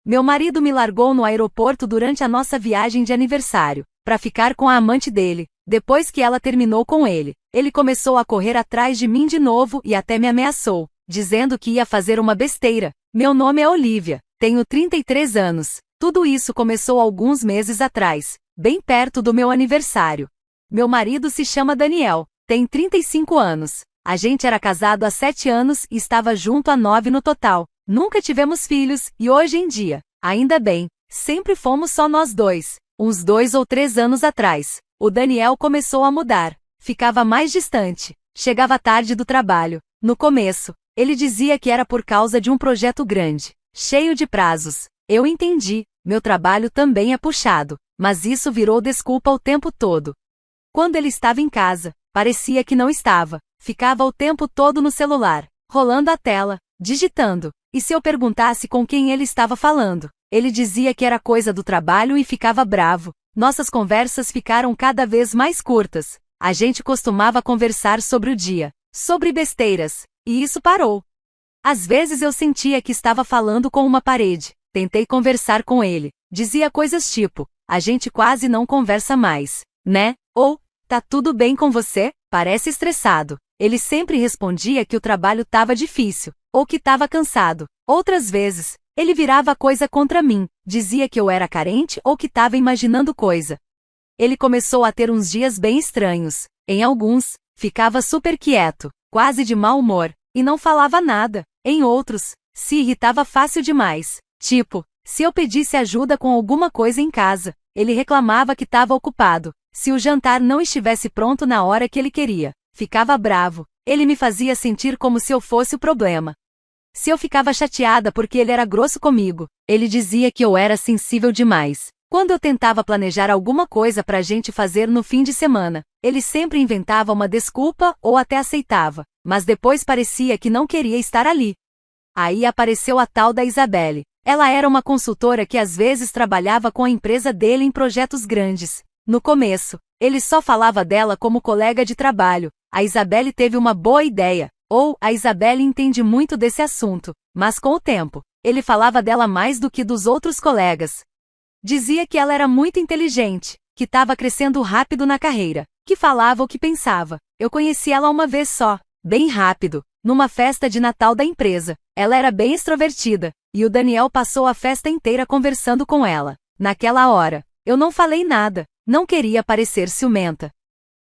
Meu marido me largou no aeroporto durante a nossa viagem de aniversário, para ficar com a amante dele. Depois que ela terminou com ele, ele começou a correr atrás de mim de novo e até me ameaçou, dizendo que ia fazer uma besteira. Meu nome é Olivia, tenho 33 anos. Tudo isso começou alguns meses atrás, bem perto do meu aniversário. Meu marido se chama Daniel, tem 35 anos. A gente era casado há 7 anos e estava junto há 9 no total. Nunca tivemos filhos e hoje em dia, ainda bem, sempre fomos só nós dois. Uns 2 ou 3 anos atrás, o Daniel começou a mudar. Ficava mais distante, chegava tarde do trabalho. No começo, ele dizia que era por causa de um projeto grande, cheio de prazos. Eu entendi, meu trabalho também é puxado, mas isso virou desculpa o tempo todo. Quando ele estava em casa, parecia que não estava. Ficava o tempo todo no celular, rolando a tela, digitando. E se eu perguntasse com quem ele estava falando, ele dizia que era coisa do trabalho e ficava bravo. Nossas conversas ficaram cada vez mais curtas. A gente costumava conversar sobre o dia, sobre besteiras, e isso parou. Às vezes eu sentia que estava falando com uma parede. Tentei conversar com ele. Dizia coisas tipo, a gente quase não conversa mais, né? Ou, tá tudo bem com você? Parece estressado. Ele sempre respondia que o trabalho estava difícil, ou que estava cansado. Outras vezes, ele virava a coisa contra mim, dizia que eu era carente ou que estava imaginando coisa. Ele começou a ter uns dias bem estranhos. Em alguns, ficava super quieto, quase de mau humor, e não falava nada. Em outros, se irritava fácil demais. Tipo, se eu pedisse ajuda com alguma coisa em casa, ele reclamava que estava ocupado. Se o jantar não estivesse pronto na hora que ele queria, ficava bravo. Ele me fazia sentir como se eu fosse o problema. Se eu ficava chateada porque ele era grosso comigo, ele dizia que eu era sensível demais. Quando eu tentava planejar alguma coisa pra gente fazer no fim de semana, ele sempre inventava uma desculpa ou até aceitava, mas depois parecia que não queria estar ali. Aí apareceu a tal da Isabelle. Ela era uma consultora que às vezes trabalhava com a empresa dele em projetos grandes. No começo, ele só falava dela como colega de trabalho. A Isabelle teve uma boa ideia, ou a Isabelle entende muito desse assunto, mas com o tempo, ele falava dela mais do que dos outros colegas. Dizia que ela era muito inteligente, que estava crescendo rápido na carreira, que falava o que pensava. Eu conheci ela uma vez só, bem rápido, numa festa de Natal da empresa. Ela era bem extrovertida, e o Daniel passou a festa inteira conversando com ela. Naquela hora, eu não falei nada, não queria parecer ciumenta.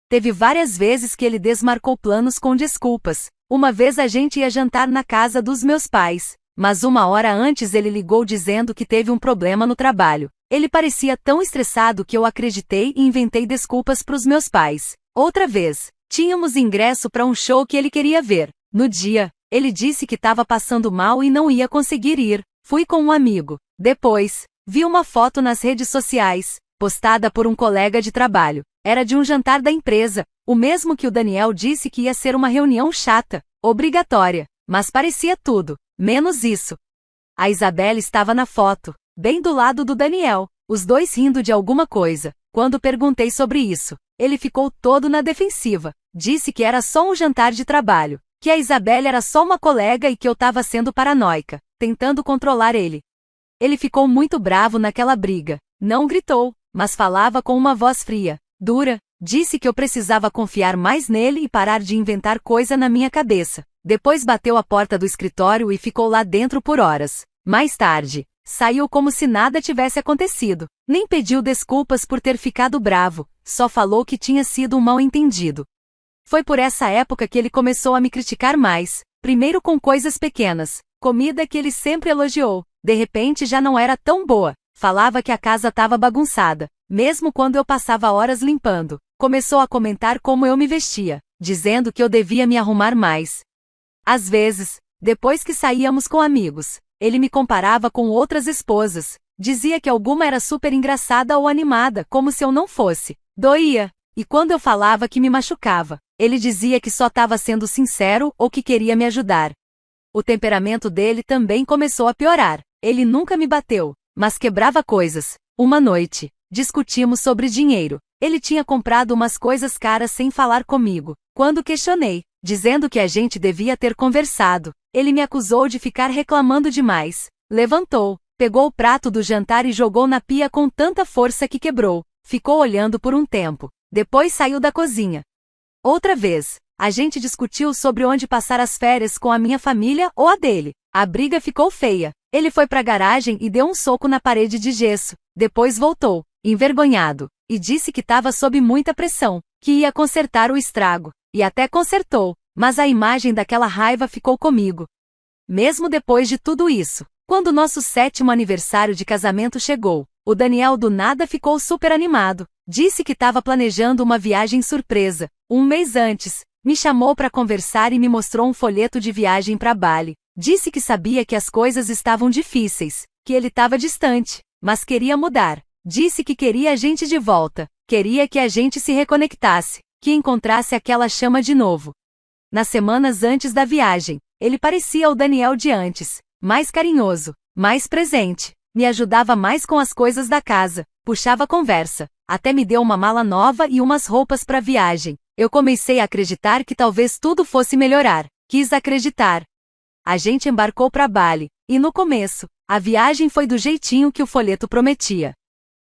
Teve várias vezes que ele desmarcou planos com desculpas. Uma vez a gente ia jantar na casa dos meus pais, mas uma hora antes ele ligou dizendo que teve um problema no trabalho. Ele parecia tão estressado que eu acreditei e inventei desculpas para os meus pais. Outra vez, tínhamos ingresso para um show que ele queria ver. No dia, ele disse que estava passando mal e não ia conseguir ir. Fui com um amigo. Depois, vi uma foto nas redes sociais, postada por um colega de trabalho. Era de um jantar da empresa, o mesmo que o Daniel disse que ia ser uma reunião chata, obrigatória, mas parecia tudo, menos isso. A Isabelle estava na foto, bem do lado do Daniel, os dois rindo de alguma coisa. Quando perguntei sobre isso, ele ficou todo na defensiva, disse que era só um jantar de trabalho, que a Isabelle era só uma colega e que eu estava sendo paranoica, tentando controlar ele. Ele ficou muito bravo naquela briga, não gritou, mas falava com uma voz fria, dura, disse que eu precisava confiar mais nele e parar de inventar coisa na minha cabeça. Depois bateu a porta do escritório e ficou lá dentro por horas. Mais tarde, saiu como se nada tivesse acontecido. Nem pediu desculpas por ter ficado bravo, só falou que tinha sido um mal-entendido. Foi por essa época que ele começou a me criticar mais, primeiro com coisas pequenas, comida que ele sempre elogiou, de repente já não era tão boa, falava que a casa estava bagunçada, mesmo quando eu passava horas limpando. Começou a comentar como eu me vestia, dizendo que eu devia me arrumar mais. Às vezes, depois que saíamos com amigos, ele me comparava com outras esposas, dizia que alguma era super engraçada ou animada, como se eu não fosse. Doía. E quando eu falava que me machucava, ele dizia que só estava sendo sincero ou que queria me ajudar. O temperamento dele também começou a piorar. Ele nunca me bateu, mas quebrava coisas. Uma noite, discutimos sobre dinheiro. Ele tinha comprado umas coisas caras sem falar comigo. Quando questionei, dizendo que a gente devia ter conversado, ele me acusou de ficar reclamando demais. Levantou, Pegou o prato do jantar e jogou na pia com tanta força que quebrou. Ficou olhando por um tempo. Depois saiu da cozinha. Outra vez, a gente discutiu sobre onde passar as férias com a minha família ou a dele. A briga ficou feia. Ele foi pra garagem e deu um soco na parede de gesso. Depois voltou, envergonhado, e disse que estava sob muita pressão, que ia consertar o estrago. E até consertou, mas a imagem daquela raiva ficou comigo. Mesmo depois de tudo isso, quando nosso 7º aniversário de casamento chegou, o Daniel do nada ficou super animado. Disse que estava planejando uma viagem surpresa. Um mês antes, me chamou para conversar e me mostrou um folheto de viagem para Bali. Disse que sabia que as coisas estavam difíceis, que ele estava distante, mas queria mudar. Disse que queria a gente de volta, queria que a gente se reconectasse, que encontrasse aquela chama de novo. Nas semanas antes da viagem, ele parecia o Daniel de antes, mais carinhoso, mais presente, me ajudava mais com as coisas da casa, puxava conversa, até me deu uma mala nova e umas roupas para a viagem. Eu comecei a acreditar que talvez tudo fosse melhorar, quis acreditar. A gente embarcou para Bali, e no começo, a viagem foi do jeitinho que o folheto prometia.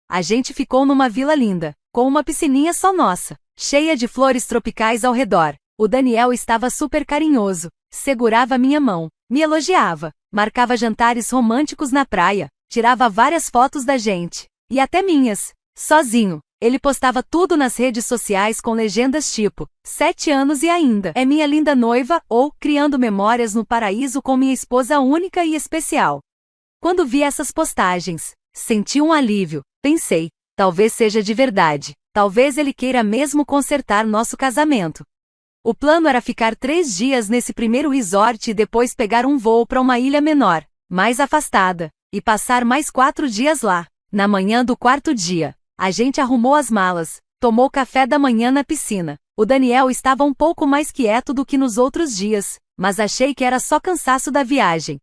A gente ficou numa vila linda, com uma piscininha só nossa, cheia de flores tropicais ao redor. O Daniel estava super carinhoso, segurava minha mão, me elogiava, marcava jantares românticos na praia, tirava várias fotos da gente, e até minhas, sozinho. Ele postava tudo nas redes sociais com legendas tipo, 7 anos e ainda é minha linda noiva, ou criando memórias no paraíso com minha esposa única e especial. Quando vi essas postagens, senti um alívio, pensei, talvez seja de verdade, talvez ele queira mesmo consertar nosso casamento. O plano era ficar 3 dias nesse primeiro resort e depois pegar um voo para uma ilha menor, mais afastada, e passar mais 4 dias lá. Na manhã do 4º dia, a gente arrumou as malas, tomou café da manhã na piscina. O Daniel estava um pouco mais quieto do que nos outros dias, mas achei que era só cansaço da viagem.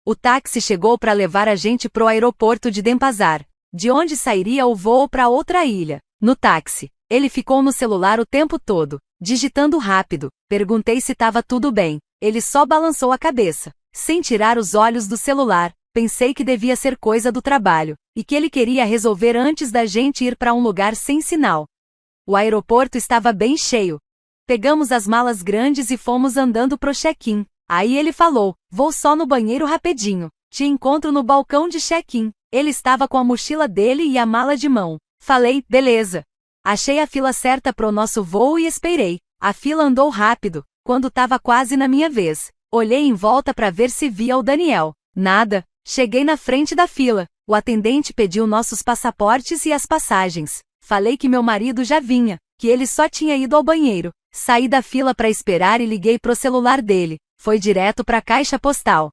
O táxi chegou para levar a gente pro aeroporto de Denpasar, de onde sairia o voo para outra ilha. No táxi, ele ficou no celular o tempo todo, digitando rápido. Perguntei se estava tudo bem. Ele só balançou a cabeça, sem tirar os olhos do celular. Pensei que devia ser coisa do trabalho, e que ele queria resolver antes da gente ir para um lugar sem sinal. O aeroporto estava bem cheio. Pegamos as malas grandes e fomos andando pro check-in. Aí ele falou, vou só no banheiro rapidinho, te encontro no balcão de check-in. Ele estava com a mochila dele e a mala de mão. Falei, beleza. Achei a fila certa pro nosso voo e esperei. A fila andou rápido, quando estava quase na minha vez. Olhei em volta para ver se via o Daniel. Nada. Cheguei na frente da fila. O atendente pediu nossos passaportes e as passagens. Falei que meu marido já vinha, que ele só tinha ido ao banheiro. Saí da fila para esperar e liguei pro celular dele. Foi direto pra caixa postal.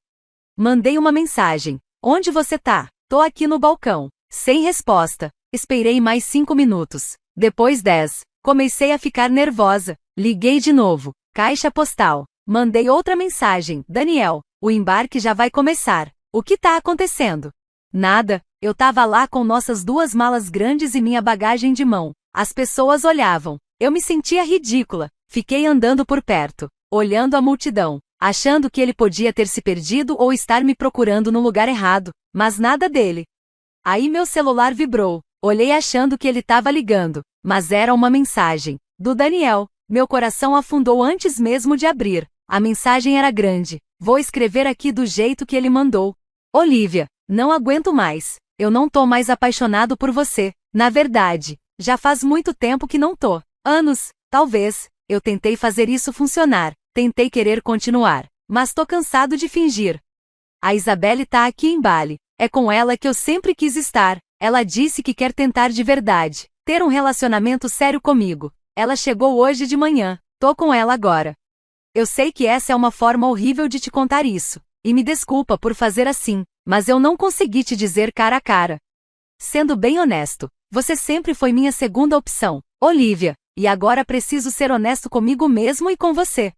Mandei uma mensagem. Onde você tá? Tô aqui no balcão. Sem resposta. Esperei mais 5 minutos. Depois 10. Comecei a ficar nervosa. Liguei de novo. Caixa postal. Mandei outra mensagem. Daniel, o embarque já vai começar. O que tá acontecendo? Nada, eu tava lá com nossas 2 malas grandes e minha bagagem de mão. As pessoas olhavam. Eu me sentia ridícula. Fiquei andando por perto, olhando a multidão, achando que ele podia ter se perdido ou estar me procurando no lugar errado, mas nada dele. Aí meu celular vibrou. Olhei achando que ele tava ligando, mas era uma mensagem do Daniel. Meu coração afundou antes mesmo de abrir. A mensagem era grande. Vou escrever aqui do jeito que ele mandou. Olivia, não aguento mais. Eu não tô mais apaixonado por você. Na verdade, já faz muito tempo que não tô. Anos, talvez. Eu tentei fazer isso funcionar. Tentei querer continuar. Mas tô cansado de fingir. A Isabelle tá aqui em Bali. É com ela que eu sempre quis estar. Ela disse que quer tentar de verdade. Ter um relacionamento sério comigo. Ela chegou hoje de manhã. Tô com ela agora. Eu sei que essa é uma forma horrível de te contar isso. E me desculpa por fazer assim, mas eu não consegui te dizer cara a cara. Sendo bem honesto, você sempre foi minha segunda opção, Olivia, e agora preciso ser honesto comigo mesmo e com você.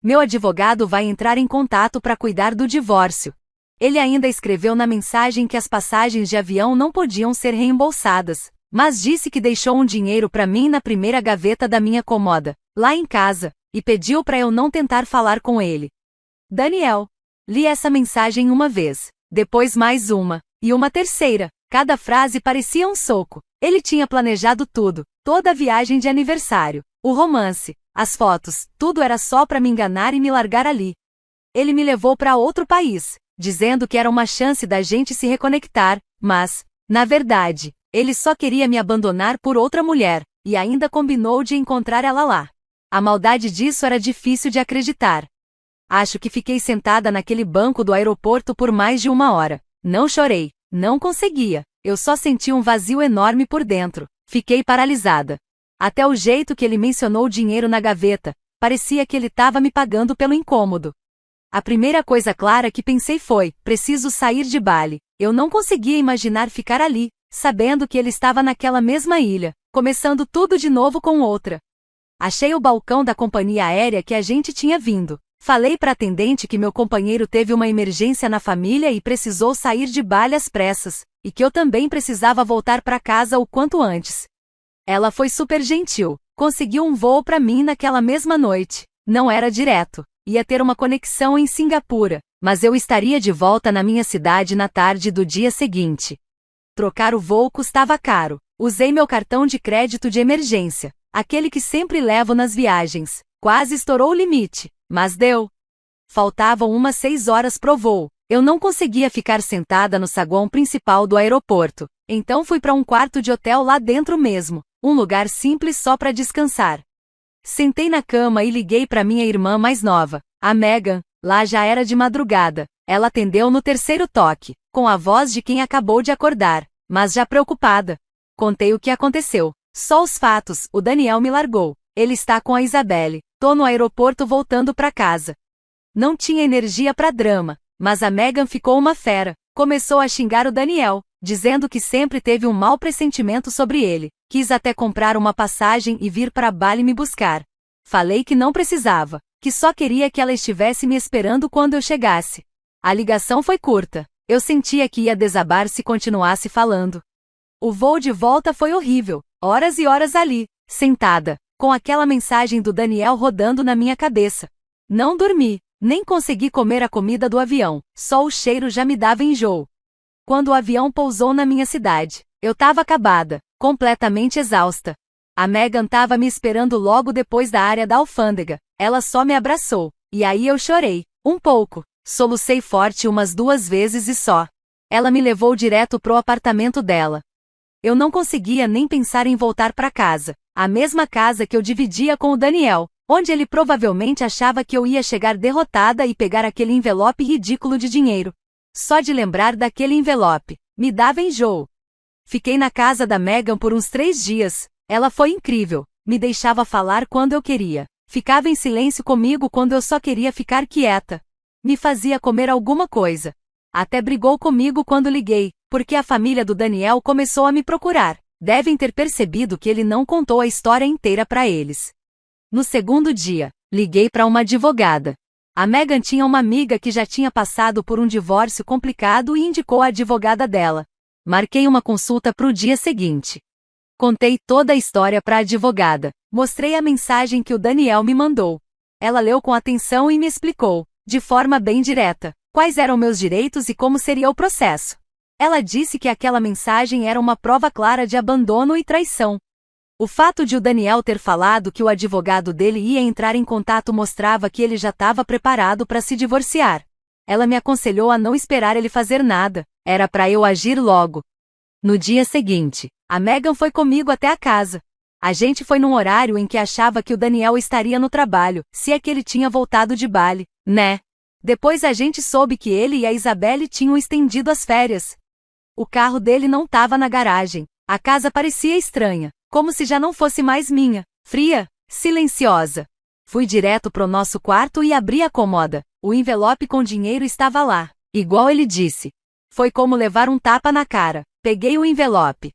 Meu advogado vai entrar em contato para cuidar do divórcio. Ele ainda escreveu na mensagem que as passagens de avião não podiam ser reembolsadas, mas disse que deixou um dinheiro para mim na primeira gaveta da minha cômoda, lá em casa, e pediu para eu não tentar falar com ele. Daniel. Li essa mensagem uma vez, depois mais uma, E uma terceira. Cada frase parecia um soco. Ele tinha planejado tudo. Toda a viagem de aniversário. O romance. As fotos. Tudo era só para me enganar e me largar ali. Ele me levou para outro país, dizendo que era uma chance da gente se reconectar, mas, na verdade, ele só queria me abandonar por outra mulher, e ainda combinou de encontrar ela lá. A maldade disso era difícil de acreditar. Acho que fiquei sentada naquele banco do aeroporto por mais de 1 hora. Não chorei, não conseguia, eu só senti um vazio enorme por dentro. Fiquei paralisada. Até o jeito que ele mencionou o dinheiro na gaveta, parecia que ele estava me pagando pelo incômodo. A primeira coisa clara que pensei foi: preciso sair de Bali. Eu não conseguia imaginar ficar ali, sabendo que ele estava naquela mesma ilha, começando tudo de novo com outra. Achei o balcão da companhia aérea que a gente tinha vindo. Falei para a atendente que meu companheiro teve uma emergência na família e precisou sair de Bali às pressas, e que eu também precisava voltar para casa o quanto antes. Ela foi super gentil, conseguiu um voo para mim naquela mesma noite. Não era direto. Ia ter uma conexão em Singapura, mas eu estaria de volta na minha cidade na tarde do dia seguinte. Trocar o voo custava caro. Usei meu cartão de crédito de emergência, aquele que sempre levo nas viagens. Quase estourou o limite, mas deu. Faltavam umas 6 horas pro voo. Eu não conseguia ficar sentada no saguão principal do aeroporto, então fui para um quarto de hotel lá dentro mesmo, um lugar simples só para descansar. Sentei na cama e liguei para minha irmã mais nova, a Megan. Lá já era de madrugada. Ela atendeu no terceiro toque, com a voz de quem acabou de acordar, mas já preocupada. Contei o que aconteceu. Só os fatos: o Daniel me largou. Ele está com a Isabelle. Tô no aeroporto voltando para casa. Não tinha energia para drama, mas a Megan ficou uma fera. Começou a xingar o Daniel, dizendo que sempre teve um mau pressentimento sobre ele. Quis até comprar uma passagem e vir para Bali me buscar. Falei que não precisava, que só queria que ela estivesse me esperando quando eu chegasse. A ligação foi curta. Eu sentia que ia desabar se continuasse falando. O voo de volta foi horrível. Horas e horas ali, sentada, com aquela mensagem do Daniel rodando na minha cabeça. Não dormi, nem consegui comer a comida do avião. Só o cheiro já me dava enjoo. Quando o avião pousou na minha cidade, eu estava acabada, completamente exausta. A Megan estava me esperando logo depois da área da alfândega. Ela só me abraçou, e aí eu chorei, um pouco. Solucei forte umas 2 vezes e só. Ela me levou direto pro apartamento dela. Eu não conseguia nem pensar em voltar para casa, a mesma casa que eu dividia com o Daniel, onde ele provavelmente achava que eu ia chegar derrotada e pegar aquele envelope ridículo de dinheiro. Só de lembrar daquele envelope, me dava enjoo. Fiquei na casa da Megan por uns 3 dias. Ela foi incrível, me deixava falar quando eu queria. Ficava em silêncio comigo quando eu só queria ficar quieta. Me fazia comer alguma coisa. Até brigou comigo quando liguei, porque a família do Daniel começou a me procurar. Devem ter percebido que ele não contou a história inteira para eles. No segundo dia, liguei para uma advogada. A Megan tinha uma amiga que já tinha passado por um divórcio complicado e indicou a advogada dela. Marquei uma consulta para o dia seguinte. Contei toda a história para a advogada. Mostrei a mensagem que o Daniel me mandou. Ela leu com atenção e me explicou, de forma bem direta, quais eram meus direitos e como seria o processo. Ela disse que aquela mensagem era uma prova clara de abandono e traição. O fato de o Daniel ter falado que o advogado dele ia entrar em contato mostrava que ele já estava preparado para se divorciar. Ela me aconselhou a não esperar ele fazer nada, era para eu agir logo. No dia seguinte, a Megan foi comigo até a casa. A gente foi num horário em que achava que o Daniel estaria no trabalho, se é que ele tinha voltado de Bali, né? Depois a gente soube que ele e a Isabelle tinham estendido as férias. O carro dele não estava na garagem. A casa parecia estranha, como se já não fosse mais minha, fria, silenciosa. Fui direto pro nosso quarto e abri a cômoda. O envelope com dinheiro estava lá, igual ele disse. Foi como levar um tapa na cara. Peguei o envelope.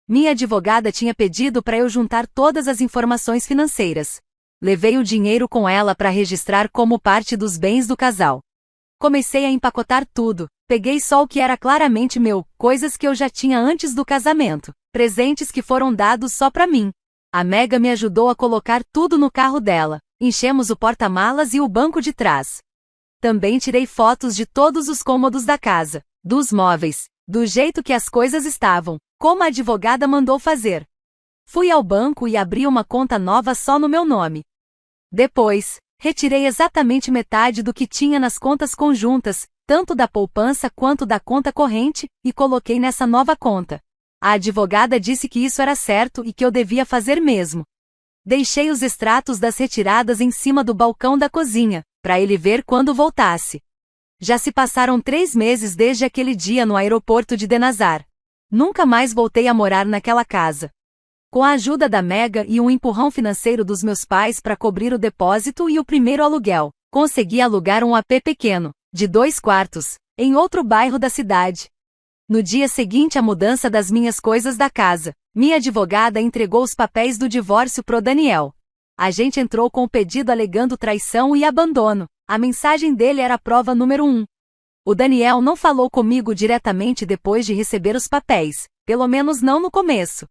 Minha advogada tinha pedido para eu juntar todas as informações financeiras. Levei o dinheiro com ela para registrar como parte dos bens do casal. Comecei a empacotar tudo. Peguei só o que era claramente meu, coisas que eu já tinha antes do casamento, presentes que foram dados só para mim. A Mega me ajudou a colocar tudo no carro dela. Enchemos o porta-malas e o banco de trás. Também tirei fotos de todos os cômodos da casa, dos móveis, Do jeito que as coisas estavam, como a advogada mandou fazer. Fui ao banco e abri uma conta nova só no meu nome. Depois, retirei exatamente metade do que tinha nas contas conjuntas, tanto da poupança quanto da conta corrente, e coloquei nessa nova conta. A advogada disse que isso era certo e que eu devia fazer mesmo. Deixei os extratos das retiradas em cima do balcão da cozinha, para ele ver quando voltasse. Já se passaram 3 meses desde aquele dia no aeroporto de Denazar. Nunca mais voltei a morar naquela casa. Com a ajuda da Mega e um empurrão financeiro dos meus pais para cobrir o depósito e o primeiro aluguel, consegui alugar um AP pequeno, de 2 quartos, em outro bairro da cidade. No dia seguinte à mudança das minhas coisas da casa, minha advogada entregou os papéis do divórcio pro Daniel. A gente entrou com o pedido alegando traição e abandono. A mensagem dele era a prova número 1. O Daniel não falou comigo diretamente depois de receber os papéis, pelo menos não no começo.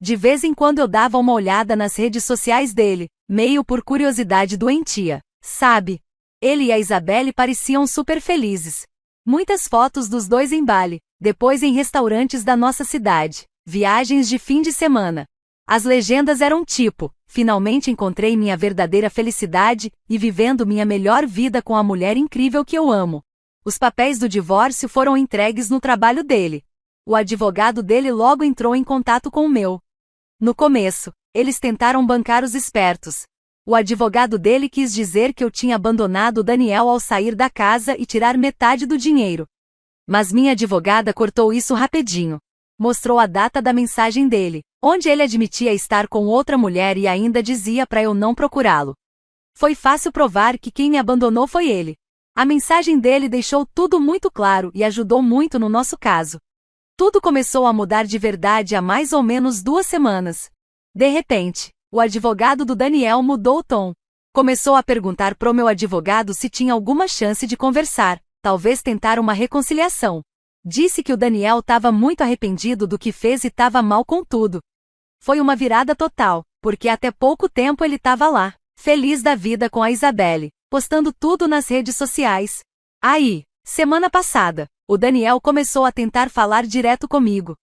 De vez em quando eu dava uma olhada nas redes sociais dele, meio por curiosidade doentia, sabe? Ele e a Isabelle pareciam super felizes. Muitas fotos dos dois em Bali, depois em restaurantes da nossa cidade, viagens de fim de semana. As legendas eram tipo: finalmente encontrei minha verdadeira felicidade e vivendo minha melhor vida com a mulher incrível que eu amo. Os papéis do divórcio foram entregues no trabalho dele. O advogado dele logo entrou em contato com o meu. No começo, eles tentaram bancar os espertos. O advogado dele quis dizer que eu tinha abandonado o Daniel ao sair da casa e tirar metade do dinheiro. Mas minha advogada cortou isso rapidinho. Mostrou a data da mensagem dele, onde ele admitia estar com outra mulher e ainda dizia para eu não procurá-lo. Foi fácil provar que quem me abandonou foi ele. A mensagem dele deixou tudo muito claro e ajudou muito no nosso caso. Tudo começou a mudar de verdade há mais ou menos 2 semanas. De repente, o advogado do Daniel mudou o tom. Começou a perguntar pro meu advogado se tinha alguma chance de conversar, talvez tentar uma reconciliação. Disse que o Daniel estava muito arrependido do que fez e estava mal com tudo. Foi uma virada total, porque até pouco tempo ele estava lá, feliz da vida com a Isabelle, postando tudo nas redes sociais. Aí, semana passada, o Daniel começou a tentar falar direto comigo.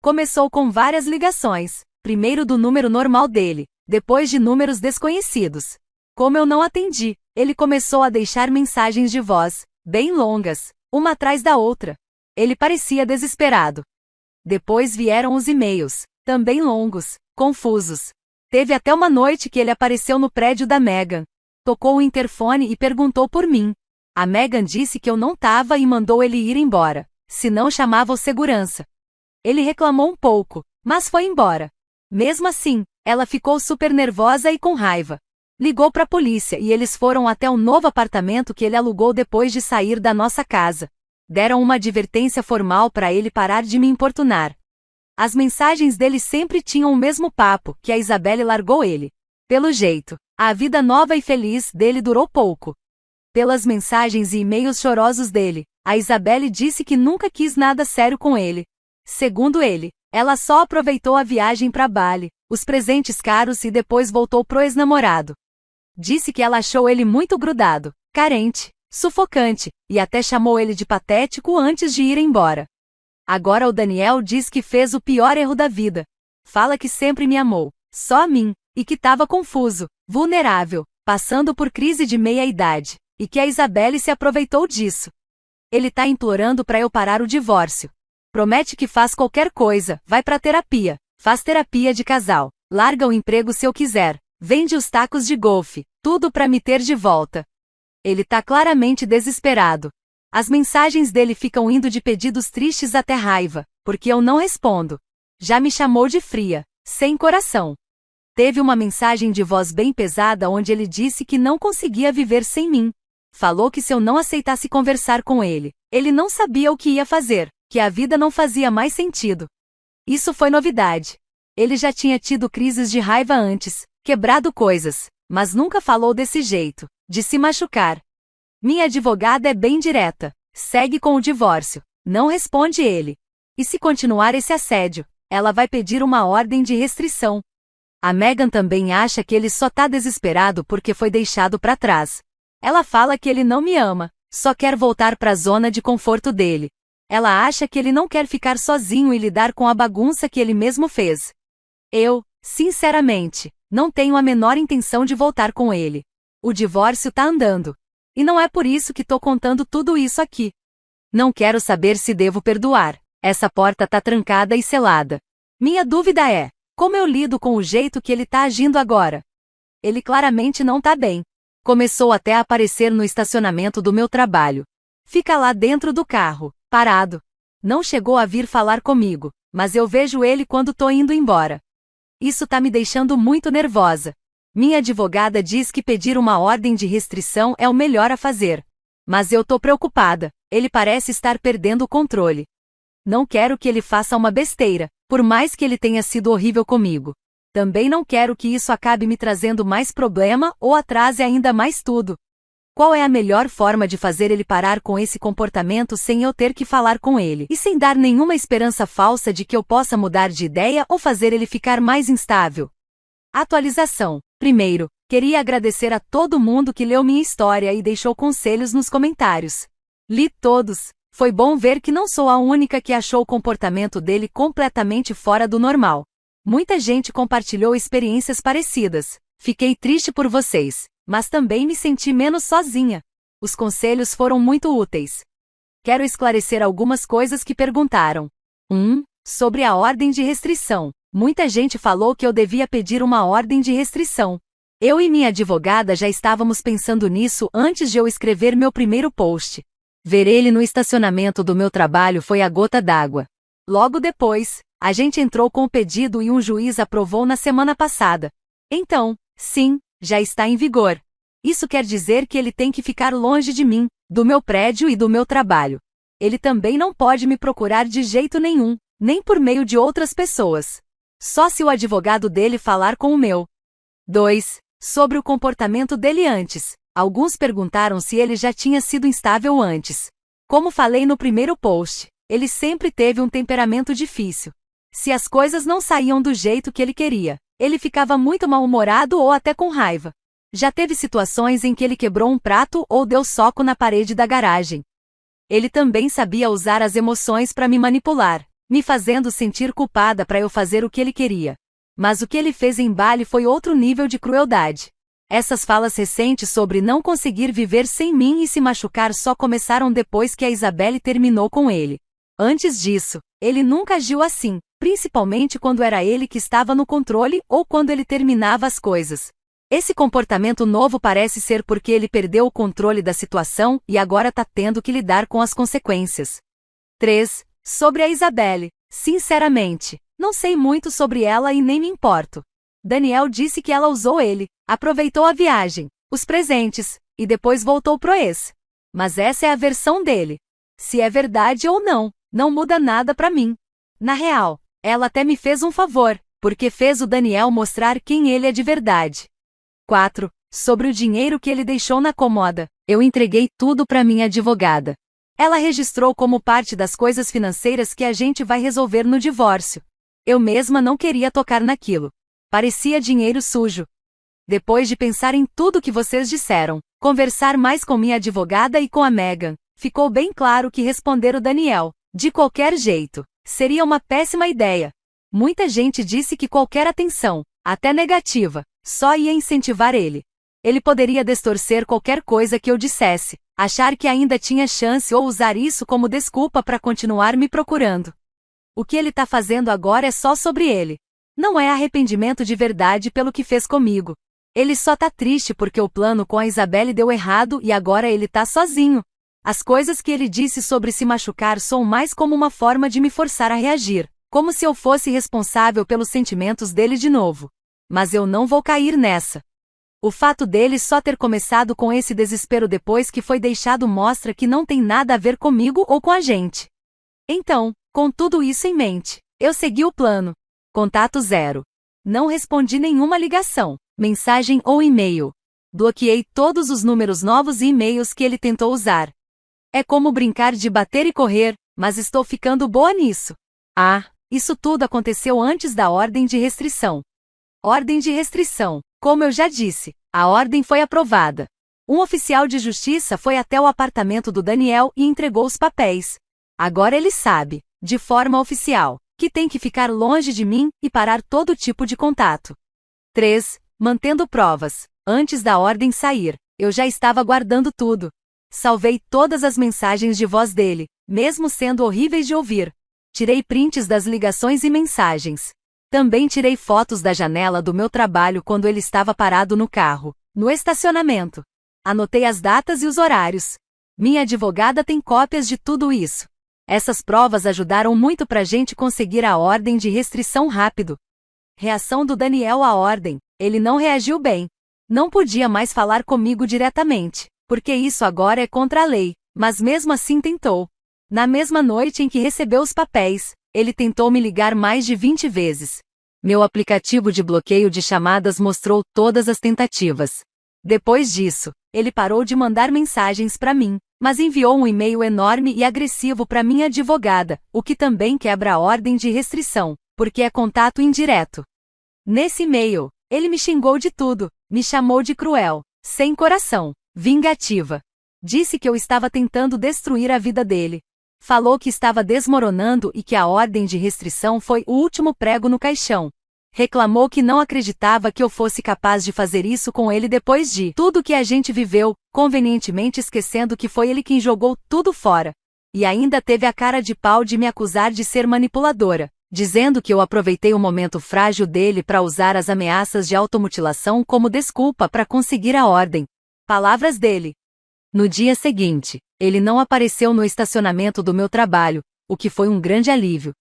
Começou com várias ligações, primeiro do número normal dele, depois de números desconhecidos. Como eu não atendi, ele começou a deixar mensagens de voz, bem longas, uma atrás da outra. Ele parecia desesperado. Depois vieram os e-mails, também longos, confusos. Teve até uma noite que ele apareceu no prédio da Megan. Tocou o interfone e perguntou por mim. A Megan disse que eu não tava e mandou ele ir embora, senão chamava o segurança. Ele reclamou um pouco, mas foi embora. Mesmo assim, ela ficou super nervosa e com raiva. Ligou pra polícia e eles foram até o novo apartamento que ele alugou depois de sair da nossa casa. Deram uma advertência formal para ele parar de me importunar. As mensagens dele sempre tinham o mesmo papo, que a Isabelle largou ele. Pelo jeito, a vida nova e feliz dele durou pouco. Pelas mensagens e e-mails chorosos dele, a Isabelle disse que nunca quis nada sério com ele. Segundo ele, ela só aproveitou a viagem para Bali, os presentes caros e depois voltou pro ex-namorado. Disse que ela achou ele muito grudado, carente, sufocante, e até chamou ele de patético antes de ir embora. Agora o Daniel diz que fez o pior erro da vida. Fala que sempre me amou, só a mim, e que estava confuso, vulnerável, passando por crise de meia-idade, e que a Isabelle se aproveitou disso. Ele tá implorando para eu parar o divórcio. Promete que faz qualquer coisa, vai pra terapia, faz terapia de casal, larga o emprego se eu quiser, vende os tacos de golfe, tudo pra me ter de volta. Ele tá claramente desesperado. As mensagens dele ficam indo de pedidos tristes até raiva, porque eu não respondo. Já me chamou de fria, sem coração. Teve uma mensagem de voz bem pesada onde ele disse que não conseguia viver sem mim. Falou que se eu não aceitasse conversar com ele, ele não sabia o que ia fazer, que a vida não fazia mais sentido. Isso foi novidade. Ele já tinha tido crises de raiva antes, quebrado coisas, mas nunca falou desse jeito, de se machucar. Minha advogada é bem direta, segue com o divórcio, não responde ele. E se continuar esse assédio, ela vai pedir uma ordem de restrição. A Megan também acha que ele só tá desesperado porque foi deixado pra trás. Ela fala que ele não me ama, só quer voltar pra zona de conforto dele. Ela acha que ele não quer ficar sozinho e lidar com a bagunça que ele mesmo fez. Eu, sinceramente, não tenho a menor intenção de voltar com ele. O divórcio tá andando. E não é por isso que tô contando tudo isso aqui. Não quero saber se devo perdoar. Essa porta tá trancada e selada. Minha dúvida é, como eu lido com o jeito que ele tá agindo agora? Ele claramente não tá bem. Começou até a aparecer no estacionamento do meu trabalho. Fica lá dentro do carro, parado. Não chegou a vir falar comigo, mas eu vejo ele quando tô indo embora. Isso tá me deixando muito nervosa. Minha advogada diz que pedir uma ordem de restrição é o melhor a fazer. Mas eu tô preocupada, ele parece estar perdendo o controle. Não quero que ele faça uma besteira, por mais que ele tenha sido horrível comigo. Também não quero que isso acabe me trazendo mais problema ou atrase ainda mais tudo. Qual é a melhor forma de fazer ele parar com esse comportamento sem eu ter que falar com ele e sem dar nenhuma esperança falsa de que eu possa mudar de ideia ou fazer ele ficar mais instável? Atualização. Primeiro, queria agradecer a todo mundo que leu minha história e deixou conselhos nos comentários. Li todos. Foi bom ver que não sou a única que achou o comportamento dele completamente fora do normal. Muita gente compartilhou experiências parecidas. Fiquei triste por vocês, mas também me senti menos sozinha. Os conselhos foram muito úteis. Quero esclarecer algumas coisas que perguntaram. 1. Sobre a ordem de restrição. Muita gente falou que eu devia pedir uma ordem de restrição. Eu e minha advogada já estávamos pensando nisso antes de eu escrever meu primeiro post. Ver ele no estacionamento do meu trabalho foi a gota d'água. Logo depois, a gente entrou com o pedido e um juiz aprovou na semana passada. Então, sim, já está em vigor. Isso quer dizer que ele tem que ficar longe de mim, do meu prédio e do meu trabalho. Ele também não pode me procurar de jeito nenhum, nem por meio de outras pessoas. Só se o advogado dele falar com o meu. 2. Sobre o comportamento dele antes. Alguns perguntaram se ele já tinha sido instável antes. Como falei no primeiro post, ele sempre teve um temperamento difícil. Se as coisas não saíam do jeito que ele queria, ele ficava muito mal-humorado ou até com raiva. Já teve situações em que ele quebrou um prato ou deu soco na parede da garagem. Ele também sabia usar as emoções para me manipular, me fazendo sentir culpada para eu fazer o que ele queria. Mas o que ele fez em Bali foi outro nível de crueldade. Essas falas recentes sobre não conseguir viver sem mim e se machucar só começaram depois que a Isabelle terminou com ele. Antes disso, ele nunca agiu assim, principalmente quando era ele que estava no controle ou quando ele terminava as coisas. Esse comportamento novo parece ser porque ele perdeu o controle da situação e agora tá tendo que lidar com as consequências. 3. Sobre a Isabelle. Sinceramente, não sei muito sobre ela e nem me importo. Daniel disse que ela usou ele, aproveitou a viagem, os presentes, e depois voltou pro ex. Mas essa é a versão dele. Se é verdade ou não, não muda nada pra mim. Na real, ela até me fez um favor, porque fez o Daniel mostrar quem ele é de verdade. 4. Sobre o dinheiro que ele deixou na comoda. Eu entreguei tudo pra minha advogada. Ela registrou como parte das coisas financeiras que a gente vai resolver no divórcio. Eu mesma não queria tocar naquilo. Parecia dinheiro sujo. Depois de pensar em tudo que vocês disseram, conversar mais com minha advogada e com a Megan, ficou bem claro que responder o Daniel, de qualquer jeito, seria uma péssima ideia. Muita gente disse que qualquer atenção, até negativa, só ia incentivar ele. Ele poderia distorcer qualquer coisa que eu dissesse, achar que ainda tinha chance ou usar isso como desculpa para continuar me procurando. O que ele tá fazendo agora é só sobre ele. Não é arrependimento de verdade pelo que fez comigo. Ele só tá triste porque o plano com a Isabelle deu errado e agora ele tá sozinho. As coisas que ele disse sobre se machucar soam mais como uma forma de me forçar a reagir, como se eu fosse responsável pelos sentimentos dele de novo. Mas eu não vou cair nessa. O fato dele só ter começado com esse desespero depois que foi deixado mostra que não tem nada a ver comigo ou com a gente. Então, com tudo isso em mente, eu segui o plano. Contato 0. Não respondi nenhuma ligação, mensagem ou e-mail. Bloqueei todos os números novos e e-mails que ele tentou usar. É como brincar de bater e correr, mas estou ficando boa nisso. Ah, isso tudo aconteceu antes da ordem de restrição. Ordem de restrição. Como eu já disse, a ordem foi aprovada. Um oficial de justiça foi até o apartamento do Daniel e entregou os papéis. Agora ele sabe, de forma oficial, que tem que ficar longe de mim e parar todo tipo de contato. 3. Mantendo provas. Antes da ordem sair, eu já estava guardando tudo. Salvei todas as mensagens de voz dele, mesmo sendo horríveis de ouvir. Tirei prints das ligações e mensagens. Também tirei fotos da janela do meu trabalho quando ele estava parado no carro, no estacionamento. Anotei as datas e os horários. Minha advogada tem cópias de tudo isso. Essas provas ajudaram muito pra gente conseguir a ordem de restrição rápido. Reação do Daniel à ordem. Ele não reagiu bem. Não podia mais falar comigo diretamente, porque isso agora é contra a lei, mas mesmo assim tentou. Na mesma noite em que recebeu os papéis, ele tentou me ligar mais de 20 vezes. Meu aplicativo de bloqueio de chamadas mostrou todas as tentativas. Depois disso, ele parou de mandar mensagens para mim, mas enviou um e-mail enorme e agressivo para minha advogada, o que também quebra a ordem de restrição, porque é contato indireto. Nesse e-mail, ele me xingou de tudo, me chamou de cruel, sem coração, vingativa. Disse que eu estava tentando destruir a vida dele. Falou que estava desmoronando e que a ordem de restrição foi o último prego no caixão. Reclamou que não acreditava que eu fosse capaz de fazer isso com ele depois de tudo que a gente viveu, convenientemente esquecendo que foi ele quem jogou tudo fora. E ainda teve a cara de pau de me acusar de ser manipuladora, dizendo que eu aproveitei o momento frágil dele para usar as ameaças de automutilação como desculpa para conseguir a ordem. Palavras dele. No dia seguinte, ele não apareceu no estacionamento do meu trabalho, o que foi um grande alívio.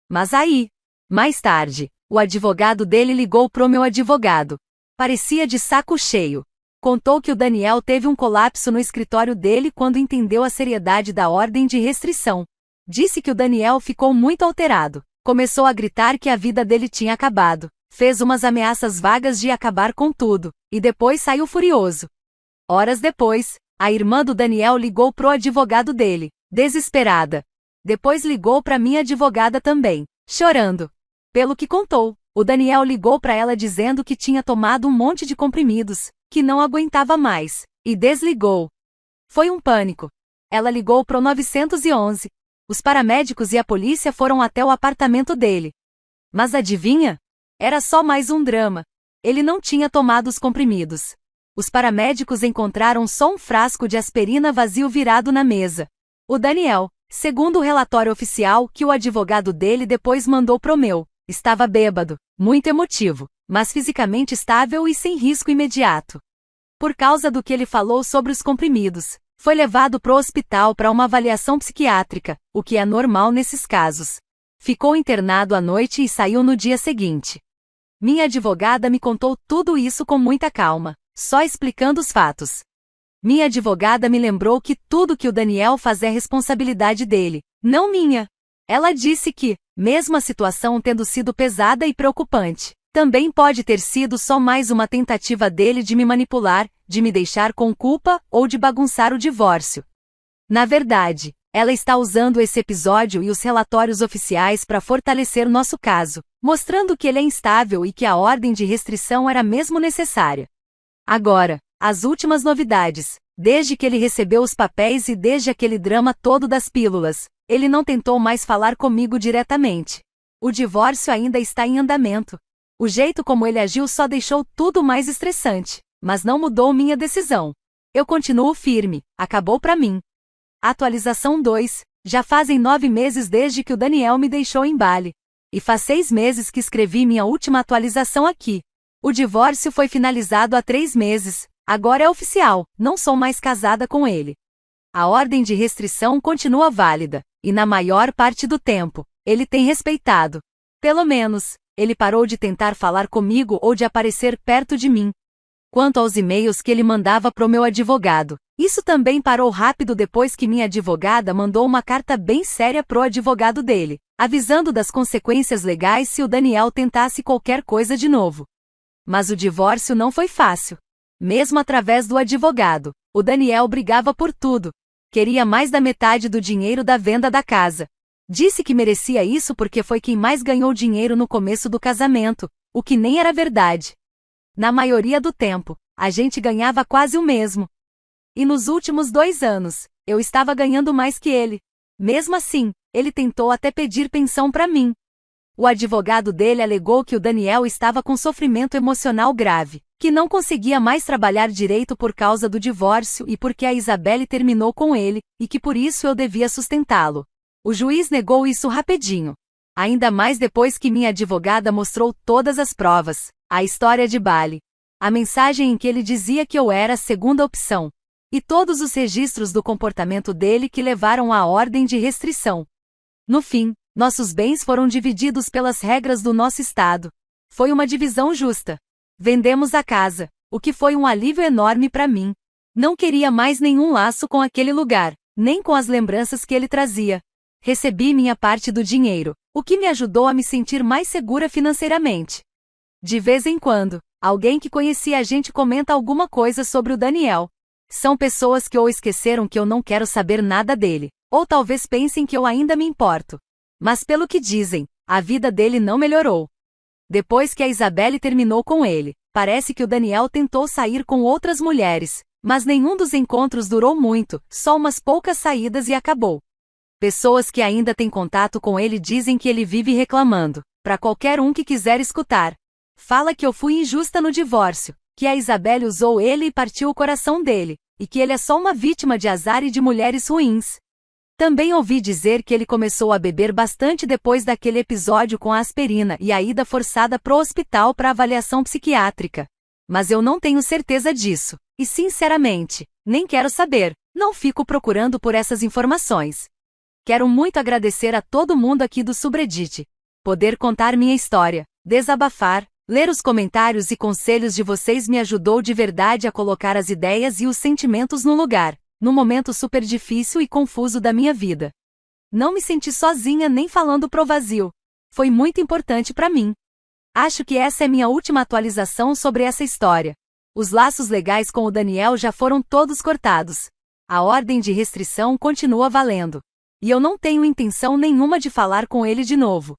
Mas aí, mais tarde, o advogado dele ligou pro meu advogado. Parecia de saco cheio. Contou que o Daniel teve um colapso no escritório dele quando entendeu a seriedade da ordem de restrição. Disse que o Daniel ficou muito alterado. Começou a gritar que a vida dele tinha acabado. Fez umas ameaças vagas de acabar com tudo, e depois saiu furioso. Horas depois, a irmã do Daniel ligou pro advogado dele, desesperada. Depois ligou pra minha advogada também, chorando. Pelo que contou, o Daniel ligou pra ela dizendo que tinha tomado um monte de comprimidos, que não aguentava mais, e desligou. Foi um pânico. Ela ligou pro 911. Os paramédicos e a polícia foram até o apartamento dele. Mas adivinha? Era só mais um drama. Ele não tinha tomado os comprimidos. Os paramédicos encontraram só um frasco de aspirina vazio virado na mesa. O Daniel, segundo o relatório oficial que o advogado dele depois mandou pro meu, estava bêbado, muito emotivo, mas fisicamente estável e sem risco imediato. Por causa do que ele falou sobre os comprimidos, foi levado pro hospital para uma avaliação psiquiátrica, o que é normal nesses casos. Ficou internado à noite e saiu no dia seguinte. Minha advogada me contou tudo isso com muita calma, só explicando os fatos. Minha advogada me lembrou que tudo que o Daniel faz é responsabilidade dele, não minha. Ela disse que, mesmo a situação tendo sido pesada e preocupante, também pode ter sido só mais uma tentativa dele de me manipular, de me deixar com culpa ou de bagunçar o divórcio. Na verdade, ela está usando esse episódio e os relatórios oficiais para fortalecer nosso caso, mostrando que ele é instável e que a ordem de restrição era mesmo necessária. Agora, as últimas novidades. Desde que ele recebeu os papéis e desde aquele drama todo das pílulas, ele não tentou mais falar comigo diretamente. O divórcio ainda está em andamento. O jeito como ele agiu só deixou tudo mais estressante, mas não mudou minha decisão. Eu continuo firme, acabou pra mim. Atualização 2. Já fazem 9 meses desde que o Daniel me deixou em Bali. E faz 6 meses que escrevi minha última atualização aqui. O divórcio foi finalizado há 3 meses, agora é oficial, não sou mais casada com ele. A ordem de restrição continua válida, e na maior parte do tempo, ele tem respeitado. Pelo menos, ele parou de tentar falar comigo ou de aparecer perto de mim. Quanto aos e-mails que ele mandava pro meu advogado, isso também parou rápido depois que minha advogada mandou uma carta bem séria pro advogado dele, avisando das consequências legais se o Daniel tentasse qualquer coisa de novo. Mas o divórcio não foi fácil. Mesmo através do advogado, o Daniel brigava por tudo. Queria mais da metade do dinheiro da venda da casa. Disse que merecia isso porque foi quem mais ganhou dinheiro no começo do casamento, o que nem era verdade. Na maioria do tempo, a gente ganhava quase o mesmo. E nos últimos 2 anos, eu estava ganhando mais que ele. Mesmo assim, ele tentou até pedir pensão para mim. O advogado dele alegou que o Daniel estava com sofrimento emocional grave, que não conseguia mais trabalhar direito por causa do divórcio e porque a Isabelle terminou com ele, e que por isso eu devia sustentá-lo. O juiz negou isso rapidinho. Ainda mais depois que minha advogada mostrou todas as provas, a história de Bali, a mensagem em que ele dizia que eu era a segunda opção, e todos os registros do comportamento dele que levaram à ordem de restrição. No fim, nossos bens foram divididos pelas regras do nosso estado. Foi uma divisão justa. Vendemos a casa, o que foi um alívio enorme para mim. Não queria mais nenhum laço com aquele lugar, nem com as lembranças que ele trazia. Recebi minha parte do dinheiro, o que me ajudou a me sentir mais segura financeiramente. De vez em quando, alguém que conhecia a gente comenta alguma coisa sobre o Daniel. São pessoas que ou esqueceram que eu não quero saber nada dele, ou talvez pensem que eu ainda me importo. Mas pelo que dizem, a vida dele não melhorou. Depois que a Isabelle terminou com ele, parece que o Daniel tentou sair com outras mulheres, mas nenhum dos encontros durou muito, só umas poucas saídas e acabou. Pessoas que ainda têm contato com ele dizem que ele vive reclamando, para qualquer um que quiser escutar. Fala que eu fui injusta no divórcio, que a Isabelle usou ele e partiu o coração dele, e que ele é só uma vítima de azar e de mulheres ruins. Também ouvi dizer que ele começou a beber bastante depois daquele episódio com a aspirina e a ida forçada pro hospital para avaliação psiquiátrica. Mas eu não tenho certeza disso, e sinceramente, nem quero saber, não fico procurando por essas informações. Quero muito agradecer a todo mundo aqui do subreddit. Poder contar minha história, desabafar, ler os comentários e conselhos de vocês me ajudou de verdade a colocar as ideias e os sentimentos no lugar, num momento super difícil e confuso da minha vida. Não me senti sozinha nem falando pro vazio. Foi muito importante para mim. Acho que essa é minha última atualização sobre essa história. Os laços legais com o Daniel já foram todos cortados. A ordem de restrição continua valendo. E eu não tenho intenção nenhuma de falar com ele de novo.